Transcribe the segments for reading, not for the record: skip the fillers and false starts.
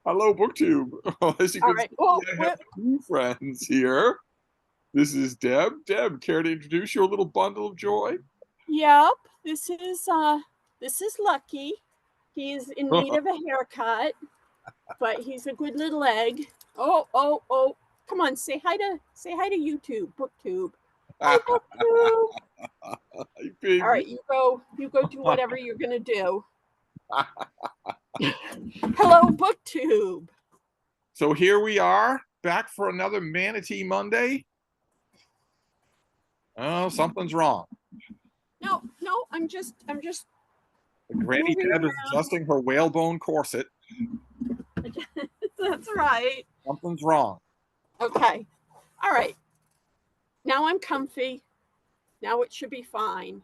Hello, BookTube. Well, as you All can right. see, I have two friends here. This is Deb. Deb, care to introduce your little bundle of joy? Yep. This is Lucky. He's in need of a haircut, but he's a good little egg. Oh. Come on, say hi to YouTube, BookTube. Hi, BookTube. Hey, All pig. right, you go do whatever you're gonna do. Hello, BookTube. So here we are, back for another Manatee Monday. Oh, something's wrong. No, I'm just Granny moving Deb is adjusting her whalebone corset. around. That's right. Something's wrong. Okay. All right. Now I'm comfy. Now it should be fine.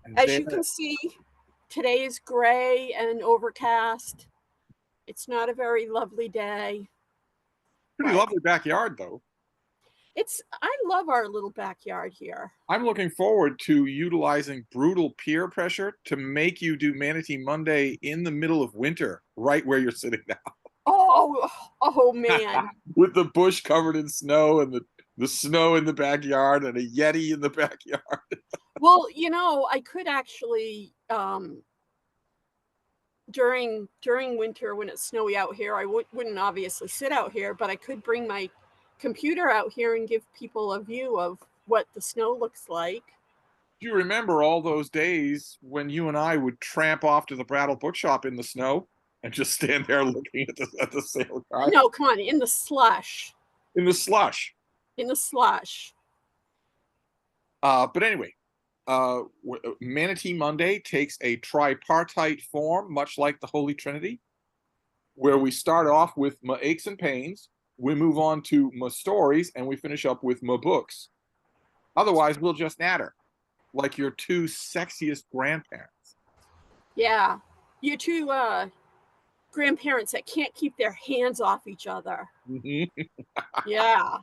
And As there, you can see, today is gray and overcast. It's not a very lovely day, pretty but lovely backyard, though. I love our little backyard here. I'm looking forward to utilizing brutal peer pressure to make you do Manatee Monday in the middle of winter, right where you're sitting now. Oh man. With the bush covered in snow and the snow in the backyard and a Yeti in the backyard. Well, I could actually during winter when it's snowy out here, I wouldn't obviously sit out here, but I could bring my computer out here and give people a view of what the snow looks like. Do you remember all those days when you and I would tramp off to the Brattle Bookshop in the snow and just stand there looking at the sale guy No, come on, in the slush. in the slush? In the slush. But anyway, Manatee Monday takes a tripartite form, much like the Holy Trinity, where we start off with my aches and pains, we move on to my stories, and we finish up with my books. Otherwise, we'll just natter like your two sexiest grandparents. Yeah. You two grandparents that can't keep their hands off each other. Mm-hmm. Yeah.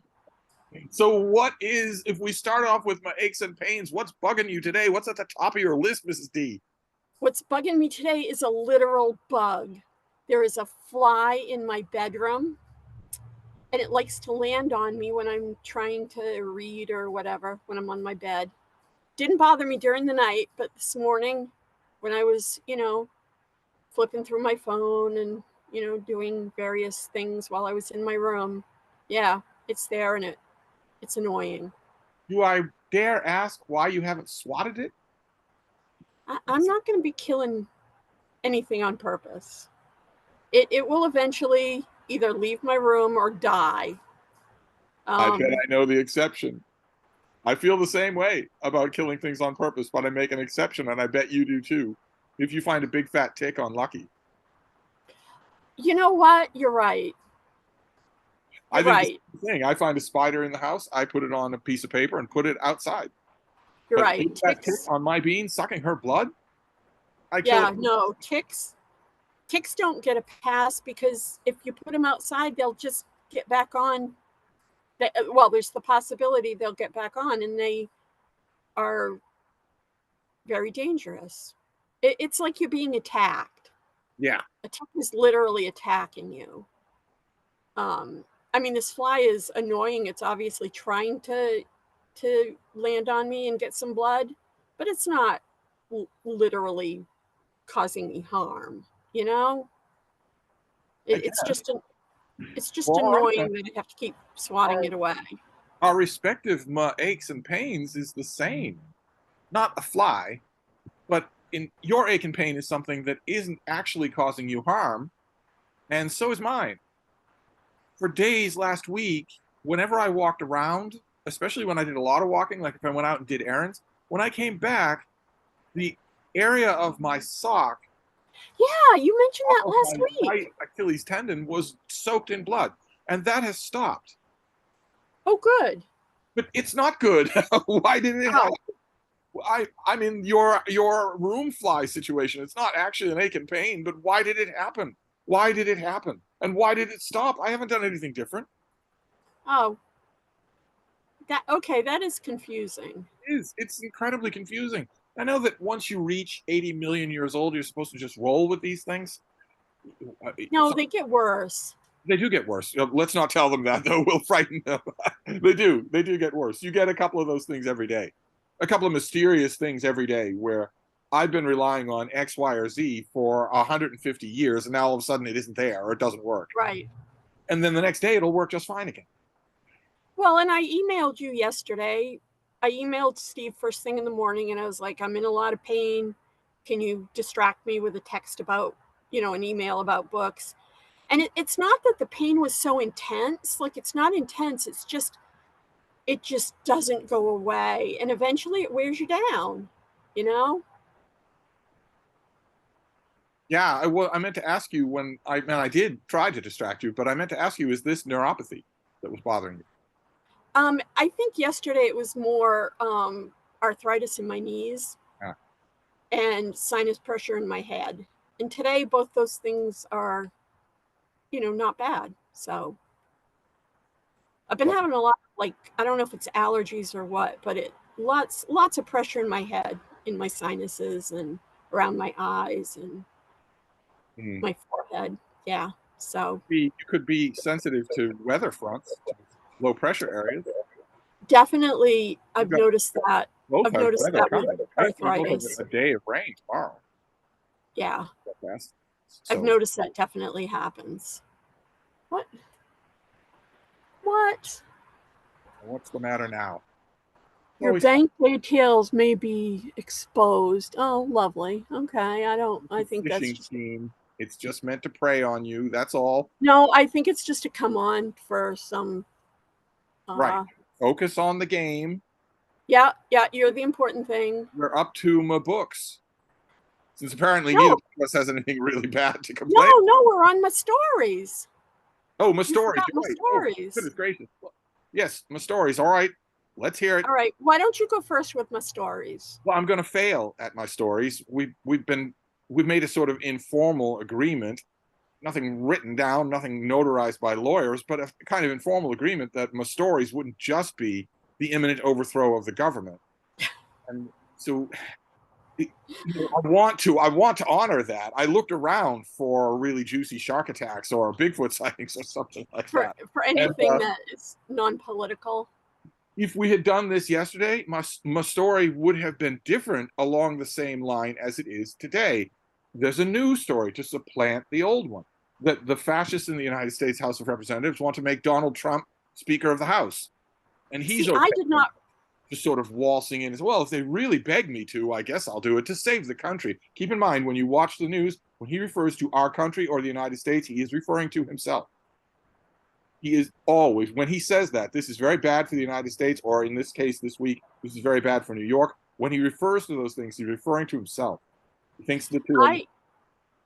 So, if we start off with my aches and pains, what's bugging you today? What's at the top of your list, Mrs. D? What's bugging me today is a literal bug. There is a fly in my bedroom, and it likes to land on me when I'm trying to read or whatever, when I'm on my bed. Didn't bother me during the night, but this morning when I was, flipping through my phone and, doing various things while I was in my room, yeah, it's there and it's annoying. Do I dare ask why you haven't swatted it? I'm not going to be killing anything on purpose. It will eventually either leave my room or die. I bet Um, I know the exception. I feel the same way about killing things on purpose, but I make an exception, and I bet you do too. If you find a big fat tick on Lucky, you know what? You're right. I You're think the right. same thing. I find a spider in the house, I put it on a piece of paper and put it outside. You're But right. that tick Ticks. on my bean sucking her blood, I kill it. Yeah, no, ticks don't get a pass because if you put them outside, they'll just get back on. Well, there's the possibility they'll get back on, and they are very dangerous. It's like you're being attacked. Yeah. A tick is literally attacking you. I mean, this fly is annoying. It's obviously trying to land on me and get some blood, but it's not literally causing me harm. You know, I it's guess. just it's just Well, all right then. annoying that I have to keep swatting it away. Our respective aches and pains is the same. Not a fly, but in your ache and pain is something that isn't actually causing you harm, and so is mine. For days last week, whenever I walked around, especially when I did a lot of walking, like if I went out and did errands, when I came back, the area of my sock Yeah, you mentioned off that of last my right week. Achilles tendon was soaked in blood, and that has stopped. Oh, good. But it's not good. Why did it happen? Oh, I'm in your room fly situation. It's not actually an ache and pain, but why did it happen? Why did it happen? And why did it stop? I haven't done anything different. oh, that okay. That is confusing. It's incredibly confusing. I know that once you reach 80 million years old, you're supposed to just roll with these things. No, they get worse. They do get worse. Let's not tell them that, though. We'll frighten them. They do. They do get worse. You get a couple of those things every day, a couple of mysterious things every day where I've been relying on X, Y, or Z for 150 years, and now all of a sudden it isn't there or it doesn't work. Right. And then the next day it'll work just fine again. Well, and I emailed you yesterday. I emailed Steve first thing in the morning, and I was like, I'm in a lot of pain. Can you distract me with a text about, an email about books? And it's not that the pain was so intense. Like, it's not intense. It just doesn't go away. And eventually it wears you down, you know? Yeah, I meant to ask you I did try to distract you, but I meant to ask you, is this neuropathy that was bothering you? I think yesterday it was more arthritis in my knees Yeah. and sinus pressure in my head. And today both those things are, not bad. So I've been having a lot, like, I don't know if it's allergies or what, but lots of pressure in my head, in my sinuses and around my eyes and Mhm. my forehead. Yeah. So You could be sensitive to weather fronts, to low pressure areas. definitely You've I've got noticed that. both I've have noticed weather that with coming, right? We both have arthritis. a day of rain tomorrow. Yeah. That's I've so. noticed that definitely happens. What? What? What's the matter now? Your Always bank details may be exposed. Oh, lovely. Okay. a I think that's phishing just, scheme. It's just meant to prey on you. That's all. no, I think it's just to come on for some, Right. uh, Focus on the game. yeah, you're the important thing. We're up to my books. Since apparently neither No, of us has anything really bad to complain. no, we're on my stories. Oh, my You stories. forgot my You're right. Oh, stories. goodness gracious. Yes, my stories. All right. Let's hear it. All right. Why don't you go first with my stories? Well, I'm going to fail at my stories. We've made a sort of informal agreement, nothing written down, nothing notarized by lawyers, but a kind of informal agreement that my stories wouldn't just be the imminent overthrow of the government. And so I want to honor that. I looked around for really juicy shark attacks or Bigfoot sightings or something like For that. And anything that is non-political. if we had done this yesterday, my story would have been different along the same line as it is today. There's a new story to supplant the old one. That the fascists in the United States House of Representatives want to make Donald Trump Speaker of the House. And he's See, I okay did not. just sort of waltzing in as well. If they really beg me to, I guess I'll do it to save the country. Keep in mind, when you watch the news, when he refers to our country or the United States, he is referring to himself. He is always, when he says that, this is very bad for the United States, or in this case, this week, this is very bad for New York. When he refers to those things, he's referring to himself. He thinks the two are. I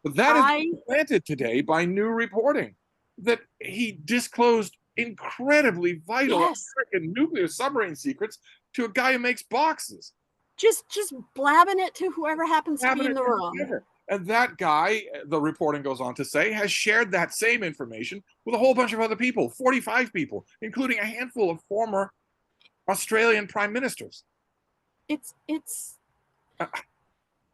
But that is I planted today by new reporting that he disclosed incredibly vital yes. American nuclear submarine secrets to a guy who makes boxes. Just blabbing it to whoever happens to be in the room. And that guy, the reporting goes on to say, has shared that same information with a whole bunch of other people, 45 people, including a handful of former Australian prime ministers. It's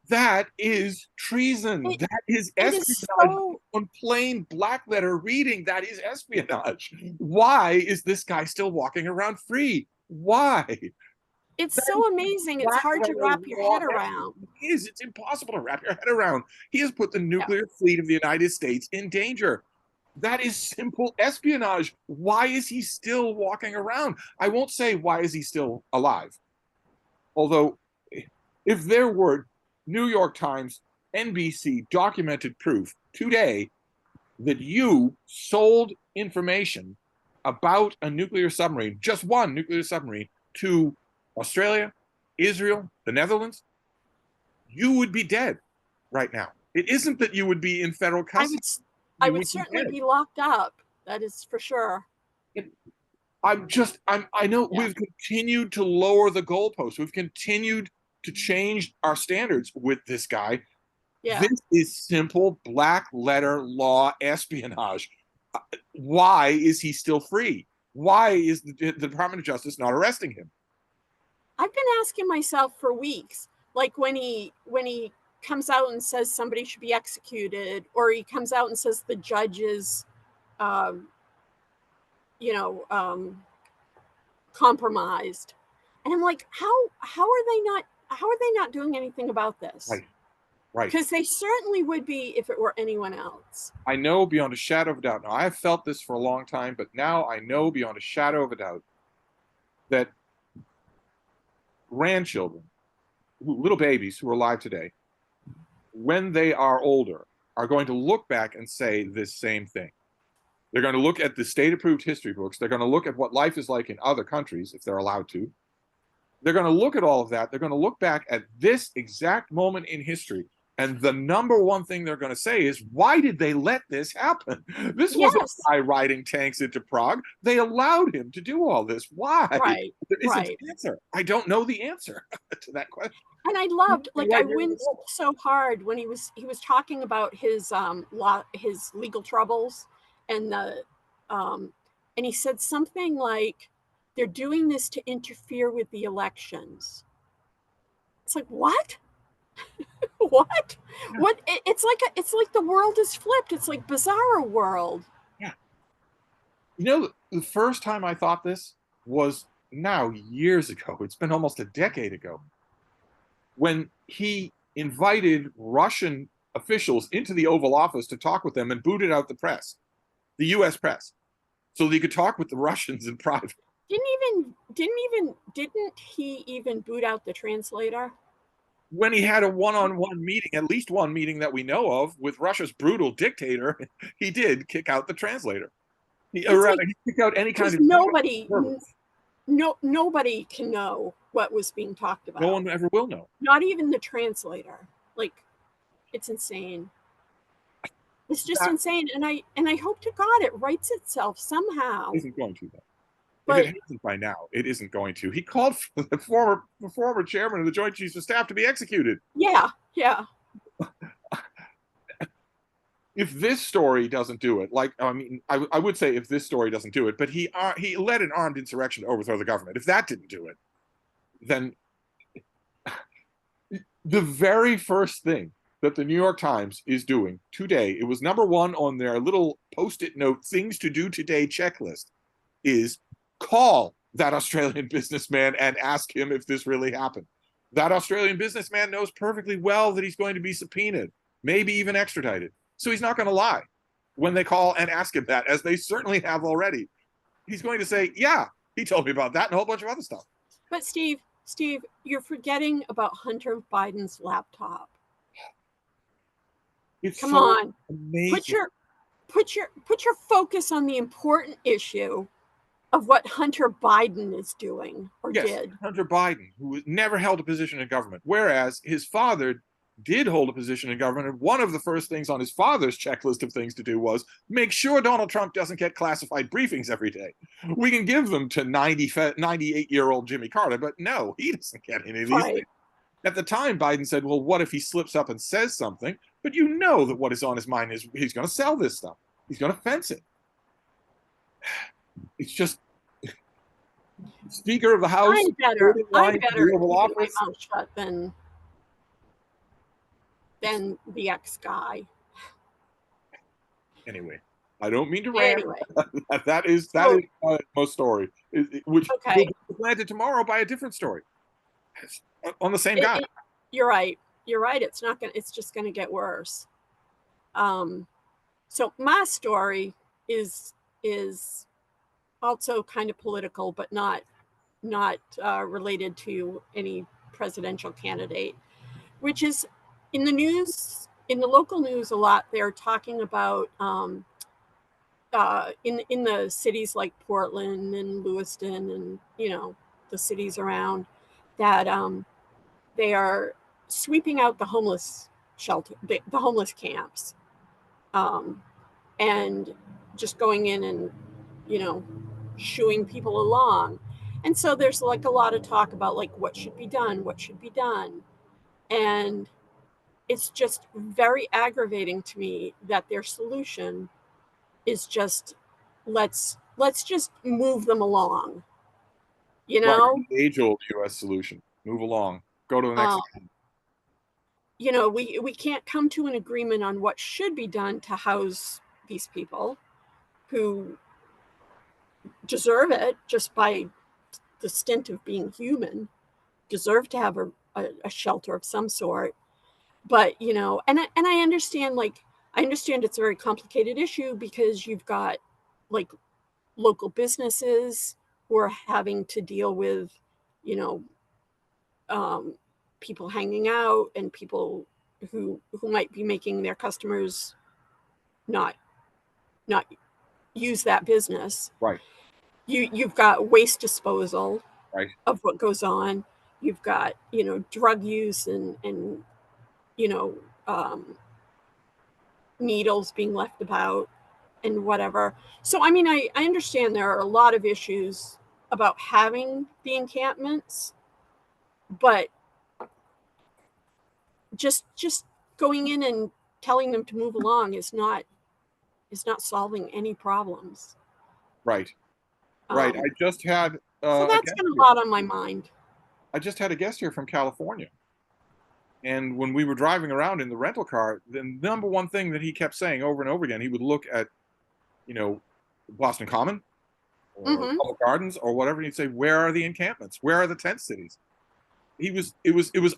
That is treason. it, That is it is espionage so on plain black letter reading. That is espionage. Why is this guy still walking around free? Why? it's That so amazing. It's black hard to letter wrap your law head around. is. It's impossible to wrap your head around. He has put the Yeah. nuclear fleet of the United States in danger. That is simple espionage. Why is he still walking around? I won't say why is he still alive. Although, if there were New York Times, NBC documented proof today that you sold information about a nuclear submarine, just one nuclear submarine, to Australia, Israel, the Netherlands, you would be dead right now. It isn't that you would be in federal I custody. would I You would would be certainly dead. be locked up. That is for sure. I know Yeah. we've continued to lower the goalposts. We've continued to change our standards with this guy. Yeah. This is simple black letter law espionage. Why is he still free? Why is the Department of Justice not arresting him? I've been asking myself for weeks, like when he comes out and says somebody should be executed, or he comes out and says the judge is um, you know, compromised. And I'm like, how are they not doing anything about this? Right. Right. Because they certainly would be if it were anyone else. I know beyond a shadow of a doubt. Now, I have felt this for a long time, but now I know beyond a shadow of a doubt that grandchildren, little babies who are alive today, when they are older, are going to look back and say this same thing. They're going to look at the state-approved history books. They're going to look at what life is like in other countries, if they're allowed to. They're going to look at all of that. They're going to look back at this exact moment in history. And the number one thing they're going to say is, why did they let this happen? This wasn't Yes. a guy riding tanks into Prague. They allowed him to do all this. Why? Right. There isn't Right. an answer. I don't know the answer to that question. And I loved, like, I Right. winced so hard when he was talking about his his legal troubles, and the and he said something like, they're doing this to interfere with the elections. It's like, what? What? Yeah. What? It's like the world is flipped. It's like Bizarro World. Yeah. You know, the first time I thought this was now years ago. It's been almost a decade ago, when he invited Russian officials into the Oval Office to talk with them and booted out the press, the US press, so that he could talk with the Russians in private. Didn't he even boot out the translator? When he had a one-on-one meeting, at least one meeting that we know of, with Russia's brutal dictator, he did kick out the translator. Or rather, he kicked out any kind of nobody can know what was being talked about. No one ever will know. Not even the translator. Like, it's insane. It's just insane. And I hope to God it rights itself somehow. It isn't going to, though. But if it hasn't by now, it isn't going to. He called for the former chairman of the Joint Chiefs of Staff to be executed. Yeah, yeah. If this story doesn't do it, like, I mean, I would say if this story doesn't do it, but he led an armed insurrection to overthrow the government. If that didn't do it, then the very first thing that the New York Times is doing today, it was number one on their little post-it note things to do today checklist, is call that Australian businessman and ask him if this really happened. That Australian businessman knows perfectly well that he's going to be subpoenaed, maybe even extradited. So he's not going to lie when they call and ask him that, as they certainly have already. He's going to say, yeah, he told me about that and a whole bunch of other stuff. But Steve, you're forgetting about Hunter Biden's laptop. It's Come so on. amazing. Put your focus on the important issue of what Hunter Biden is doing or did. Hunter Biden, who never held a position in government, whereas his father did hold a position in government. And one of the first things on his father's checklist of things to do was make sure Donald Trump doesn't get classified briefings every day. We can give them to 98-year-old Jimmy Carter, but no, he doesn't get any of these things. At the time, Biden said, well, what if he slips up and says something? But you know that what is on his mind is he's going to sell this stuff. He's going to fence it. It's just, Speaker of the House. I'm better keeping my mouth shut than the ex guy. Anyway, I don't mean to rant. Anyway. that is most story, which will be planted tomorrow by a different story on the same guy. You're right. It's just gonna get worse. So my story is also kind of political, but not related to any presidential candidate, which is in the news, in the local news a lot. They're talking about in the cities like Portland and Lewiston and, you know, the cities around, that they are sweeping out the homeless shelter, the homeless camps, and just going in and, you know, shooing people along. And so there's like a lot of talk about like what should be done. And it's just very aggravating to me that their solution is just let's just move them along. You know, the age-old U.S. solution: move along, go to the next. You know, we can't come to an agreement on what should be done to house these people. who deserve it just by the stint of being human, deserve to have a shelter of some sort. But and I understand, like, I understand it's a very complicated issue because you've got like local businesses who are having to deal with you know um, people hanging out and people who might be making their customers not not use that business. Right. You've got waste disposal Right. of what goes on. You've got drug use and you know um, needles being left about and whatever. So I mean, I understand there are a lot of issues about having the encampments, but just going in and telling them to move along is not solving any problems. Right. Right. Um, I just had so a that's guest been a here. lot on my mind. I just had a guest here from California. And when we were driving around in the rental car, the number one thing that he kept saying over and over again, he would look at, you know, Boston Common or Mm-hmm. Public Gardens or whatever, and he'd say, "Where are the encampments? Where are the tent cities?" It was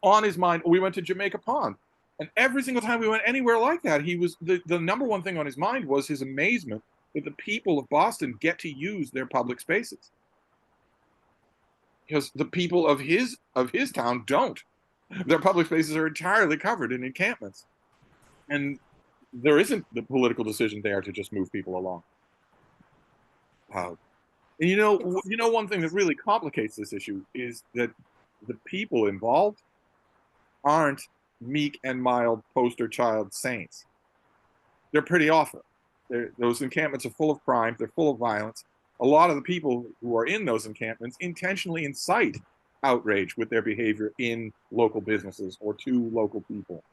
on his mind. We went to Jamaica Pond, and every single time we went anywhere like that, he was the number one thing on his mind was his amazement that the people of Boston get to use their public spaces because the people of his town don't. Their public spaces are entirely covered in encampments, and there isn't the political decision there to just move people along. Uh, and It's one thing that really complicates this issue is that the people involved aren't meek and mild poster child saints. They're pretty awful. Those encampments are full of crime. They're full of violence. A lot of the people who are in those encampments intentionally incite outrage with their behavior in local businesses or to local people.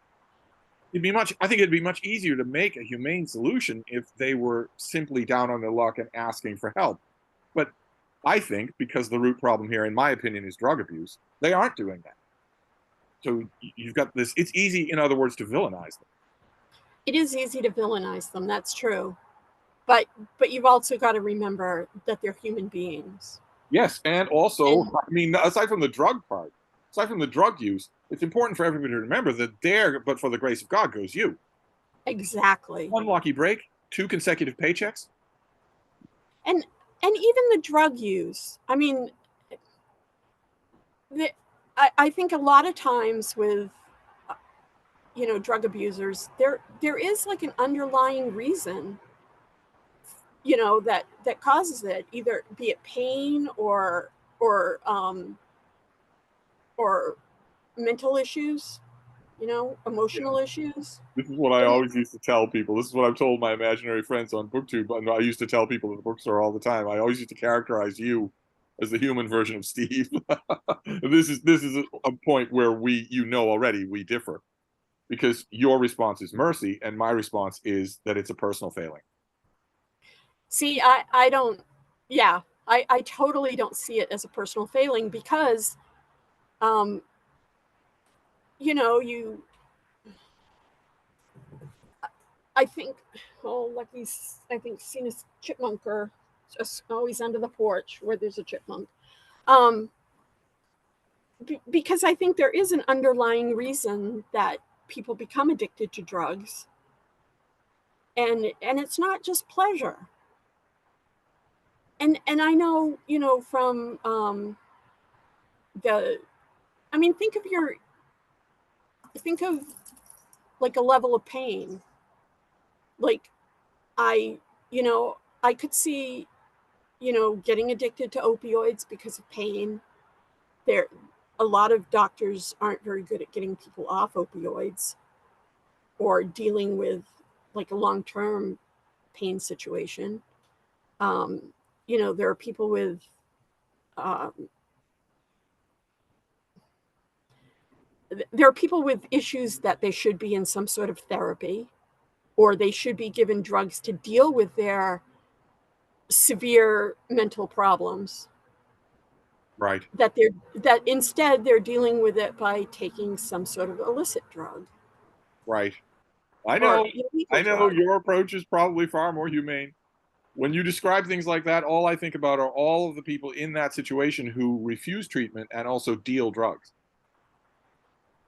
I think it'd be much easier to make a humane solution if they were simply down on their luck and asking for help. But I think because the root problem here, in my opinion, is drug abuse, they aren't doing that. So you've got this. It's easy, in other words, to villainize them. it is easy to villainize them. That's true, but you've also got to remember that they're human beings. Yes, and also, And I mean, aside from the drug part, aside from the drug use, it's important for everybody to remember that there, but for the grace of God, goes you. exactly. One lucky break, 2 consecutive paychecks. And even the drug use. I mean, the, I think a lot of times with drug abusers, there is like an underlying reason that causes it, either be it pain or or mental issues, Yeah. emotional issues. This is what I And always used to tell people. This is what I've told my imaginary friends on BookTube. And I used to tell people at the bookstore all the time. I always used to characterize you as the human version of Steve. This is a point where already we differ because your response is mercy and my response is that it's a personal failing. see, I don't, yeah, I totally don't see it as a personal failing because, um, you I think, oh, Lucky's, I think, seen a chipmunk or just always under the porch where there's a chipmunk. Um, because I think there is an underlying reason that people become addicted to drugs, and it's not just pleasure. And I know, from the, I mean, think of like a level of pain. Like I, I could see, getting addicted to opioids because of pain. There, a lot of doctors aren't very good at getting people off opioids or dealing with like a long-term pain situation. Um, there are people with um, issues that they should be in some sort of therapy, or they should be given drugs to deal with their severe mental problems, Right. that instead they're dealing with it by taking some sort of illicit drug Right. I or know. illegal I know drug. your approach is probably far more humane. When you describe things like that, all I think about are all of the people in that situation who refuse treatment and also deal drugs.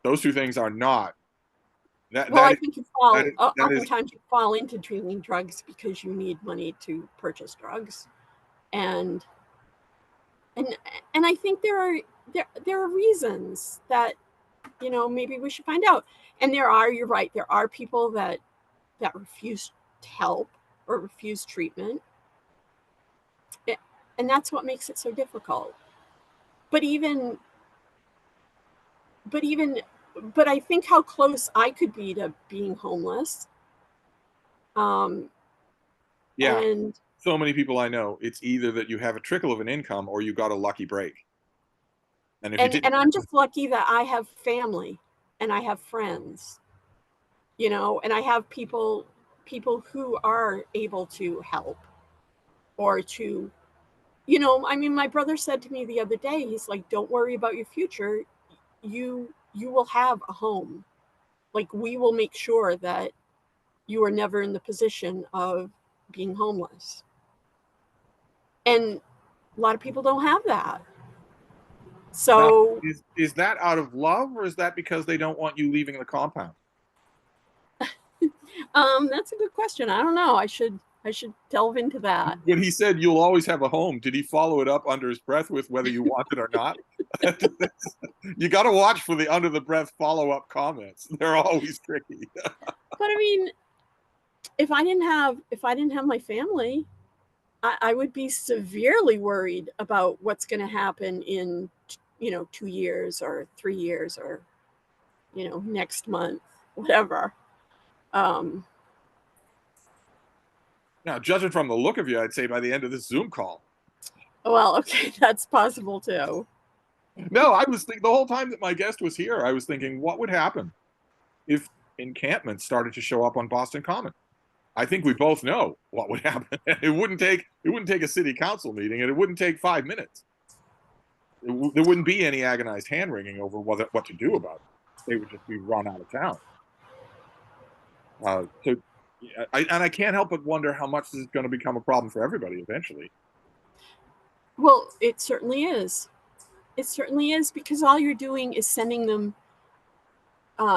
Those two things are not that Well, that I is, think you that fall. is, that is Oftentimes, you fall into dealing drugs because you need money to purchase drugs, and and and I think there are reasons that maybe we should find out. And you're right, there are people that refuse help or refuse treatment, and that's what makes it so difficult. But even but even but I think how close I could be to being homeless. Um, yeah. and So many people I know, it's either that you have a trickle of an income or you got a lucky break. And if you and didn't, and I'm just lucky that I have family and I have friends, and I have people who are able to help or to, I mean, my brother said to me the other day, he's like, "Don't worry about your future. You will have a home. Like, we will make sure that you are never in the position of being homeless." And a lot of people don't have that. now, So, is that out of love or is that because they don't want you leaving the compound? that's a good question. I don't know. I should delve into that. When he said you'll always have a home, did he follow it up under his breath with whether you want it or not? You got to watch for the under the breath follow up comments. They're always tricky. But I mean, if I didn't have my family, I would be severely worried about what's going to happen in 2 years or 3 years or next month, whatever. Um, Now, judging from the look of you, I'd say by the end of this Zoom call. well, okay, that's possible too. No, I was thinking the whole time that my guest was here, I was thinking, what would happen if encampments started to show up on Boston Common? I think we both know what would happen. It wouldn't take a city council meeting, and it wouldn't take 5 minutes. There wouldn't be any agonized hand wringing over what to do about it. They would just be run out of town. So, I can't help but wonder how much this is going to become a problem for everybody eventually. Well, it certainly is. It certainly is, because all you're doing is sending them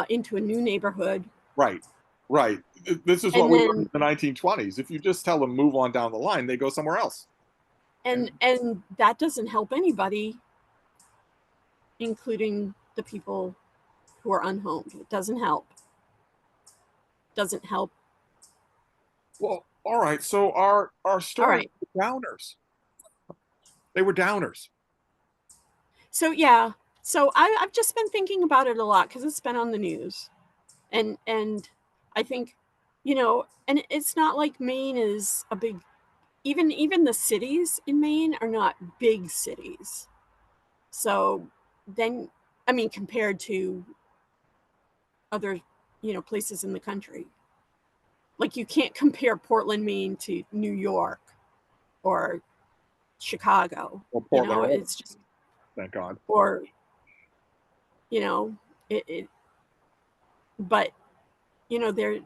into a new neighborhood, Right, right. This is what and we learned in then the 1920s. If you just tell them move on down the line, they go somewhere else. and And and that doesn't help anybody, including the people who are unhomed. It doesn't help. Doesn't help. well, all right. So our All stories right. were downers. They were downers. So yeah. So I've just been thinking about it a lot because it's been on the news, and I think, and it's not like Maine is a big. Even the cities in Maine are not big cities. So then, I mean, compared to other, places in the country, like you can't compare Portland, Maine to New York or Chicago. Well, Portland, Oregon, It's just, thank God. or you know, it but they're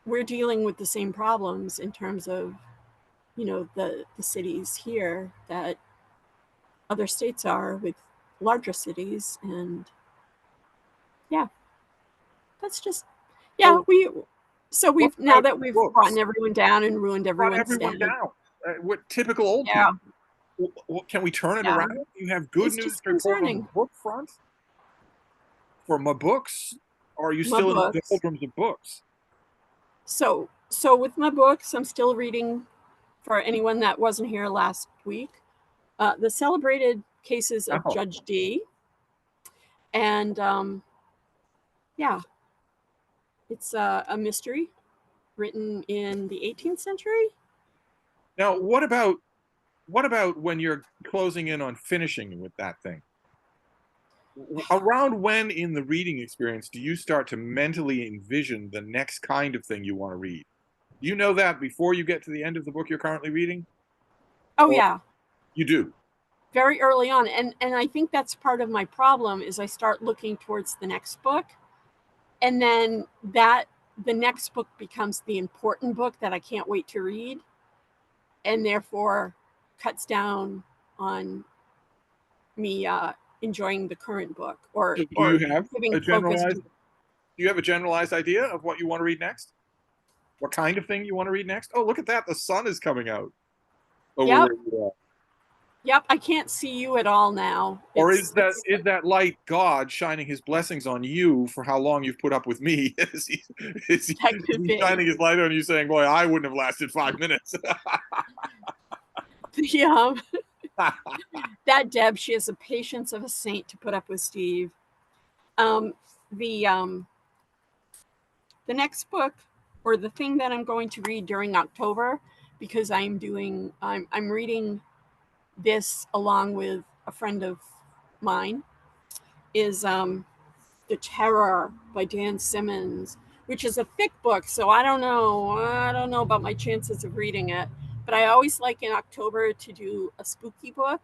we're dealing with the same problems in terms of the cities here that other states are with larger cities. And yeah, that's just, yeah, So what we've, now about that we've books? brought everyone down and ruined Brought everyone's everyone day. down. What typical old Yeah. people? Can we turn it Yeah, around? You have good it's news just to report on the concerning. book front for my books, or are you My still in the books. doldrums of books? So with my books, I'm still reading, for anyone that wasn't here last week, the celebrated cases of Oh, Judge D. And yeah, it's a mystery written in the 18th century. now what about when you're closing in on finishing with that thing? Around when in the reading experience do you start to mentally envision the next kind of thing you want to read? Do you know that before you get to the end of the book you're currently reading? Oh Or yeah, you do? very early on. And I think that's part of my problem is I start looking towards the next book, and then that the next book becomes the important book that I can't wait to read, and therefore cuts down on me enjoying the current book, Do or you have giving a focus generalized? to. Do you have a generalized idea of what you want to read next? What kind of thing you want to read next? Oh, look at that! The sun is coming out over Yep, where you are. yep. I can't see you at all now. Or It's is that light God shining His blessings on you for how long you've put up with me? Is that is could he be. shining His light on you, saying, "Boy, I wouldn't have lasted 5 minutes." Yeah, that Deb, she has the patience of a saint to put up with Steve. Um, the um, the next book, or the thing that I'm going to read during October, because I'm reading this along with a friend of mine, is The Terror by Dan Simmons, which is a thick book, so I don't know. I don't know about my chances of reading it. But I always like in October to do a spooky book,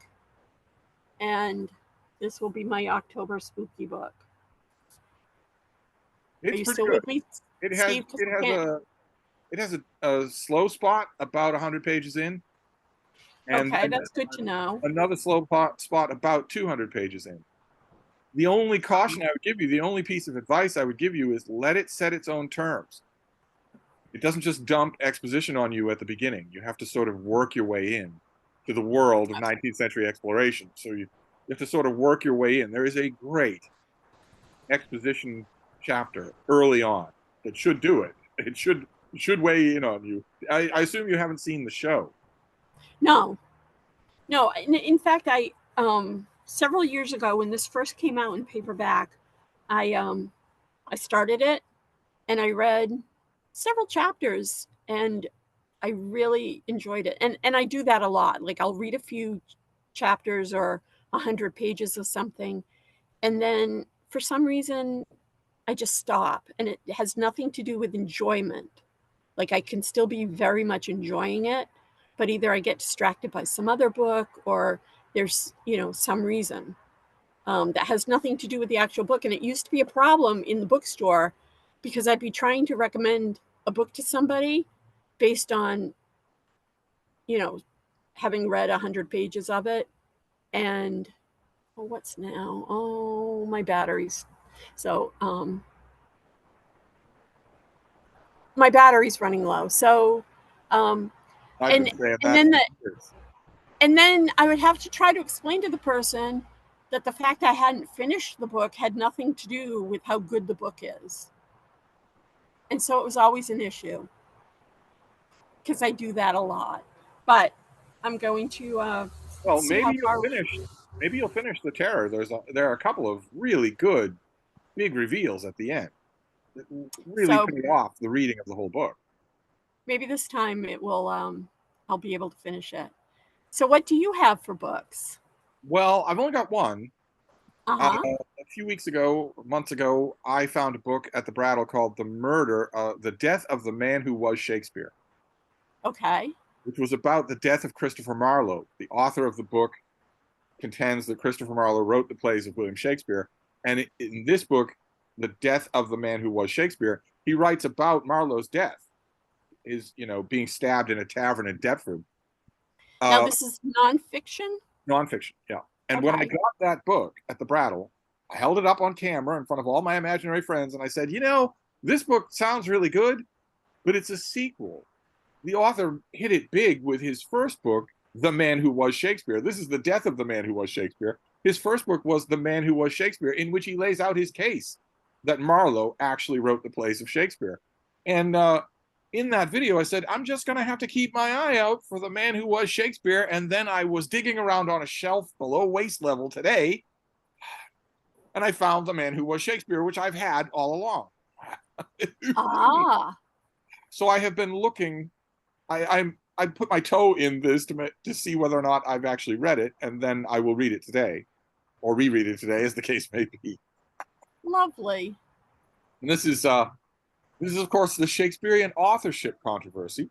and this will be my October spooky book. Are It's you pretty still good. with me, It has Steve? Because it I has can't. a slow spot about 100 pages in, and Okay, then that's good to know. another spot about 200 pages in. The only caution I would give you, the only piece of advice I would give you is let it set its own terms. It doesn't just dump exposition on you at the beginning. You have to sort of work your way in to the world of 19th century exploration. So you have to sort of work your way in. There is a great exposition chapter early on that should do it. It should weigh in on you. I assume you haven't seen the show. No, no. In fact, I several years ago when this first came out in paperback, I um I started it and I read several chapters, and I really enjoyed it. And I do that a lot. Like I'll read a few chapters or 100 pages of something, and then for some reason I just stop, and it has nothing to do with enjoyment. Like I can still be very much enjoying it, but either I get distracted by some other book, or there's, some reason that has nothing to do with the actual book. And it used to be a problem in the bookstore because I'd be trying to recommend a book to somebody based on, you know, having read 100 pages of it. And what's now? Oh, my batteries. So my battery's running low. So um, I've been and saying and that then for the years. and then I would have to try to explain to the person that the fact I hadn't finished the book had nothing to do with how good the book is. And so it was always an issue because I do that a lot. But I'm going to Well, see how far. maybe you'll finish the Terror. There are a couple of really good big reveals at the end that really So pay off the reading of the whole book. maybe this time it will. I'll be able to finish it. So what do you have for books? Well, I've only got one. Uh-huh. A few weeks ago, months ago, I found a book at the Brattle called The Death of the Man Who Was Shakespeare, Okay. which was about the death of Christopher Marlowe. The author of the book contends that Christopher Marlowe wrote the plays of William Shakespeare. And in this book, The Death of the Man Who Was Shakespeare, he writes about Marlowe's death, his, being stabbed in a tavern in Deptford. Now Uh, this is nonfiction. Nonfiction, yeah. And when I Okay. got that book at the Brattle, I held it up on camera in front of all my imaginary friends, and I said, this book sounds really good, but it's a sequel. The author hit it big with his first book, The Man Who Was Shakespeare. This is the death of the man who was Shakespeare. His first book was The Man Who Was Shakespeare, in which he lays out his case that Marlowe actually wrote the plays of Shakespeare. And in that video, I said, I'm just going to have to keep my eye out for The Man Who Was Shakespeare. And then I was digging around on a shelf below waist level today, and I found The Man Who Was Shakespeare, which I've had all along. Ah. So I have been looking. I put my toe in this to see whether or not I've actually read it, and then I will read it today, or reread it today, as the case may be. Lovely. And this is of course the Shakespearean authorship controversy,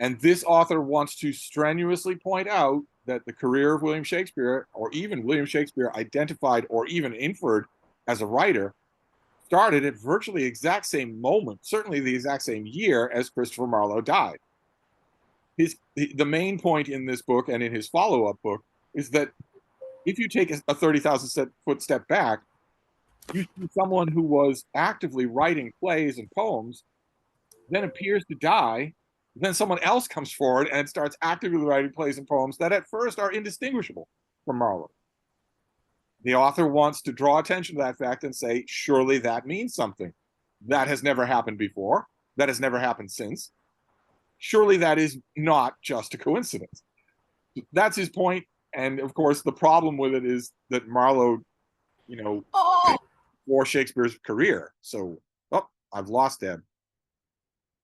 and this author wants to strenuously point out that the career of William Shakespeare, or even William Shakespeare identified or even inferred as a writer, started at virtually the exact same moment, certainly the exact same year as Christopher Marlowe died. The main point in this book and in his follow-up book is that if you take a 30,000 foot step back, you see someone who was actively writing plays and poems, then appears to die, then someone else comes forward and starts actively writing plays and poems that at first are indistinguishable from Marlowe. The author wants to draw attention to that fact and say, surely that means something. That has never happened before. That has never happened since. Surely that is not just a coincidence. That's his point. And of course, the problem with it is that Marlowe, Oh, for Shakespeare's career. So, oh, I've lost Deb.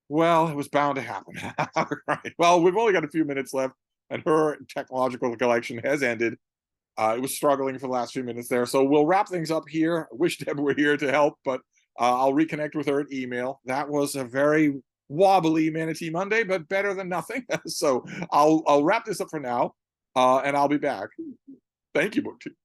Well, it was bound to happen. All right. Well, we've only got a few minutes left, and her technological collection has ended. It was struggling for the last few minutes there. So we'll wrap things up here. I wish Deb were here to help, but I'll reconnect with her at email. That was a very wobbly Manatee Monday, but better than nothing. So I'll wrap this up for now, and I'll be back. Thank you, BookTube.